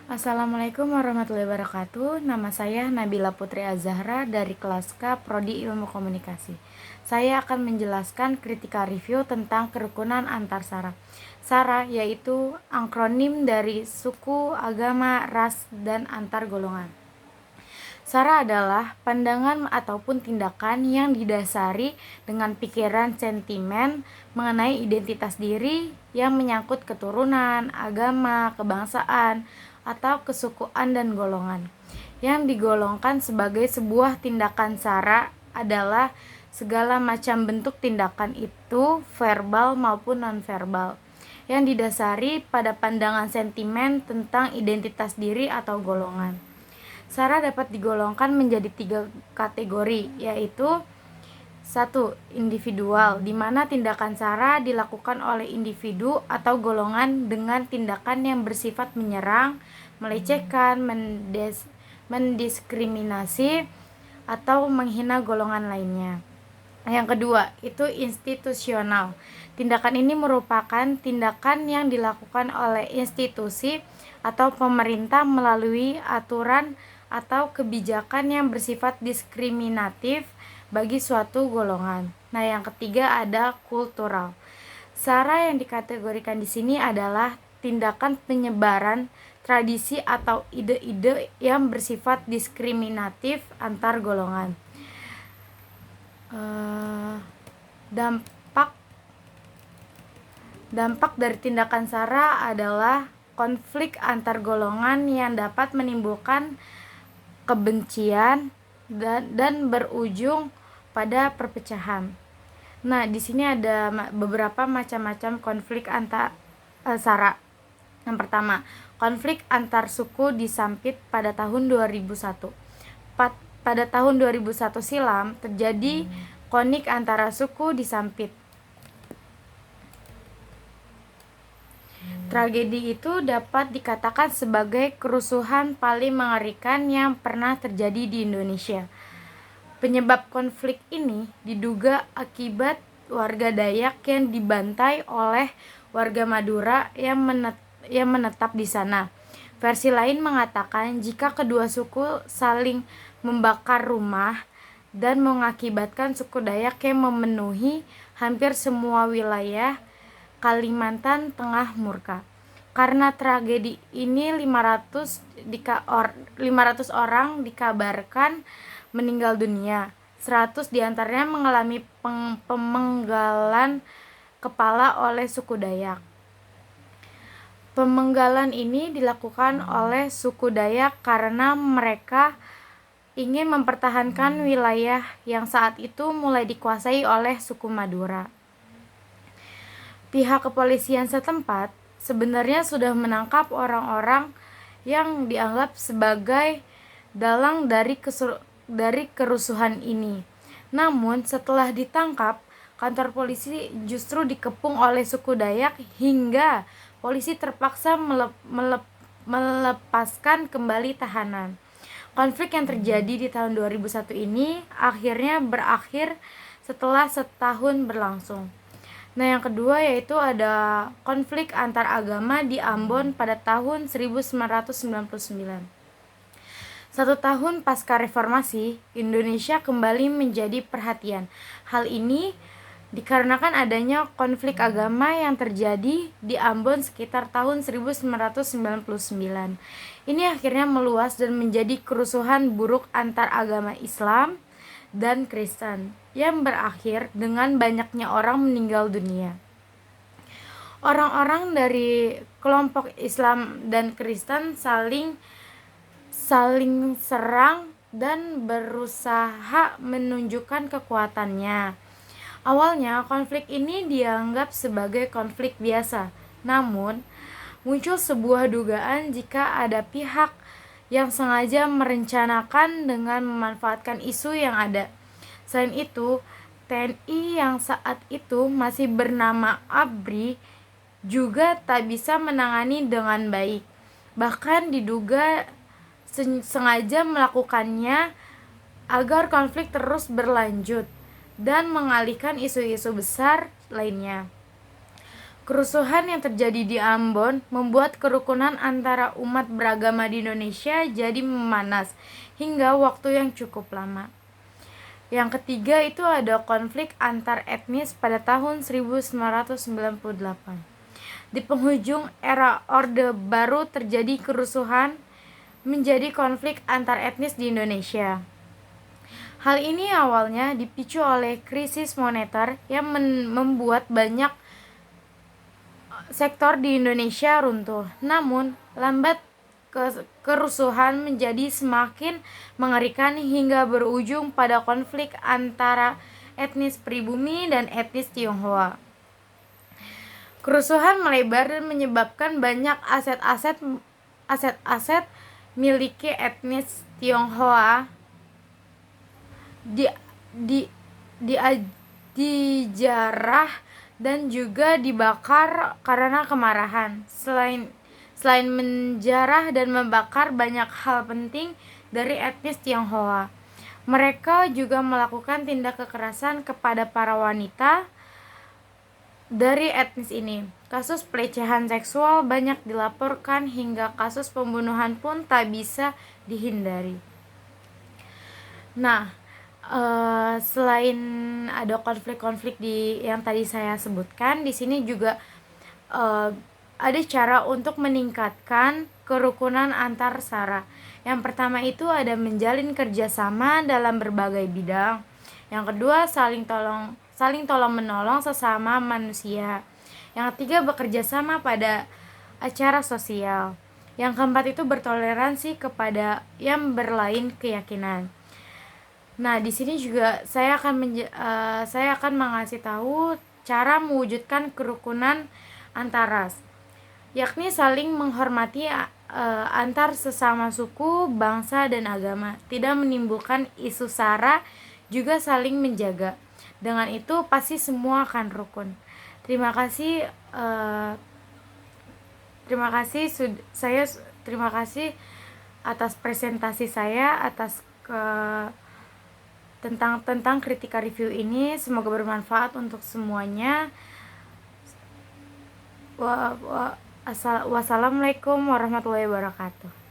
Assalamualaikum warahmatullahi wabarakatuh. Nama saya Nabila Putri Azahra dari kelas K Prodi Ilmu Komunikasi. Saya akan menjelaskan kritika review tentang kerukunan antar sara. Sara yaitu akronim dari suku, agama, ras, dan antar golongan. Sara adalah pandangan ataupun tindakan yang didasari dengan pikiran sentimen mengenai identitas diri yang menyangkut keturunan, agama, kebangsaan, atau kesukuan dan golongan. Yang digolongkan sebagai sebuah tindakan sara adalah segala macam bentuk tindakan itu, verbal maupun nonverbal, yang didasari pada pandangan sentimen tentang identitas diri atau golongan. Sara dapat digolongkan menjadi 3 kategori, yaitu 1. Individual, di mana tindakan sara dilakukan oleh individu atau golongan dengan tindakan yang bersifat menyerang, melecehkan, mendiskriminasi, atau menghina golongan lainnya. Yang kedua, itu institusional. Tindakan ini merupakan tindakan yang dilakukan oleh institusi atau pemerintah melalui aturan atau kebijakan yang bersifat diskriminatif bagi suatu golongan. Nah, yang ketiga ada kultural. Sara yang dikategorikan di sini adalah tindakan penyebaran tradisi atau ide-ide yang bersifat diskriminatif antar golongan. Dampak dari tindakan sara adalah konflik antar golongan yang dapat menimbulkan kebencian dan berujung pada perpecahan. Nah, di sini ada beberapa macam-macam konflik antar sara. Yang pertama, konflik antar suku di Sampit pada tahun 2001. Pada tahun 2001 silam terjadi konflik antara suku di Sampit. Tragedi itu dapat dikatakan sebagai kerusuhan paling mengerikan yang pernah terjadi di Indonesia. Penyebab konflik ini diduga akibat warga Dayak yang dibantai oleh warga Madura yang menetap di sana. Versi lain mengatakan jika kedua suku saling membakar rumah dan mengakibatkan suku Dayak yang memenuhi hampir semua wilayah Kalimantan Tengah murka. Karena tragedi ini 500 orang dikabarkan meninggal dunia. 100 diantaranya mengalami pemenggalan kepala oleh suku Dayak. Pemenggalan ini dilakukan oleh suku Dayak karena mereka ingin mempertahankan wilayah yang saat itu mulai dikuasai oleh suku Madura. Pihak kepolisian setempat sebenarnya sudah menangkap orang-orang yang dianggap sebagai dalang dari kerusuhan ini. Namun setelah ditangkap, kantor polisi justru dikepung oleh suku Dayak hingga polisi terpaksa melepaskan kembali tahanan. Konflik yang terjadi di tahun 2001 ini akhirnya berakhir setelah setahun berlangsung. Nah, yang kedua yaitu ada konflik antar agama di Ambon pada tahun 1999. 1 tahun pasca reformasi, Indonesia kembali menjadi perhatian. Hal ini dikarenakan adanya konflik agama yang terjadi di Ambon sekitar tahun 1999. Ini akhirnya meluas dan menjadi kerusuhan buruk antar agama Islam dan Kristen yang berakhir dengan banyaknya orang meninggal dunia. Orang-orang dari kelompok Islam dan Kristen saling serang dan berusaha menunjukkan kekuatannya. Awalnya konflik ini dianggap sebagai konflik biasa, namun muncul sebuah dugaan jika ada pihak yang sengaja merencanakan dengan memanfaatkan isu yang ada. Selain itu, TNI yang saat itu masih bernama ABRI juga tak bisa menangani dengan baik. Bahkan diduga sengaja melakukannya agar konflik terus berlanjut dan mengalihkan isu-isu besar lainnya. Kerusuhan yang terjadi di Ambon membuat kerukunan antara umat beragama di Indonesia jadi memanas hingga waktu yang cukup lama. Yang ketiga itu ada konflik antar etnis pada tahun 1998. Di penghujung era Orde Baru terjadi kerusuhan menjadi konflik antar etnis di Indonesia. Hal ini awalnya dipicu oleh krisis moneter yang membuat banyak sektor di Indonesia runtuh. Namun, lambat kerusuhan menjadi semakin mengerikan hingga berujung pada konflik antara etnis pribumi dan etnis Tionghoa. Kerusuhan melebar dan menyebabkan banyak aset-aset miliki etnis Tionghoa dijarah dan juga dibakar karena kemarahan. Selain menjarah dan membakar banyak hal penting dari etnis Tionghoa, mereka juga melakukan tindak kekerasan kepada para wanita dari etnis ini. Kasus pelecehan seksual banyak dilaporkan hingga kasus pembunuhan pun tak bisa dihindari. Nah, selain ada konflik-konflik yang tadi saya sebutkan, di sini juga ada cara untuk meningkatkan kerukunan antar sara. Yang pertama itu ada menjalin kerjasama dalam berbagai bidang. Yang kedua, saling tolong menolong sesama manusia. Yang ketiga, bekerja sama pada acara sosial. Yang keempat itu bertoleransi kepada yang berlain keyakinan. Nah, di sini juga saya akan mengasih tahu cara mewujudkan kerukunan antar ras, yakni saling menghormati antar sesama suku, bangsa, dan agama, tidak menimbulkan isu sara, juga saling menjaga. Dengan itu pasti semua akan rukun. Terima kasih atas presentasi saya tentang kritika review ini. Semoga bermanfaat untuk semuanya. Wassalamualaikum warahmatullahi wabarakatuh.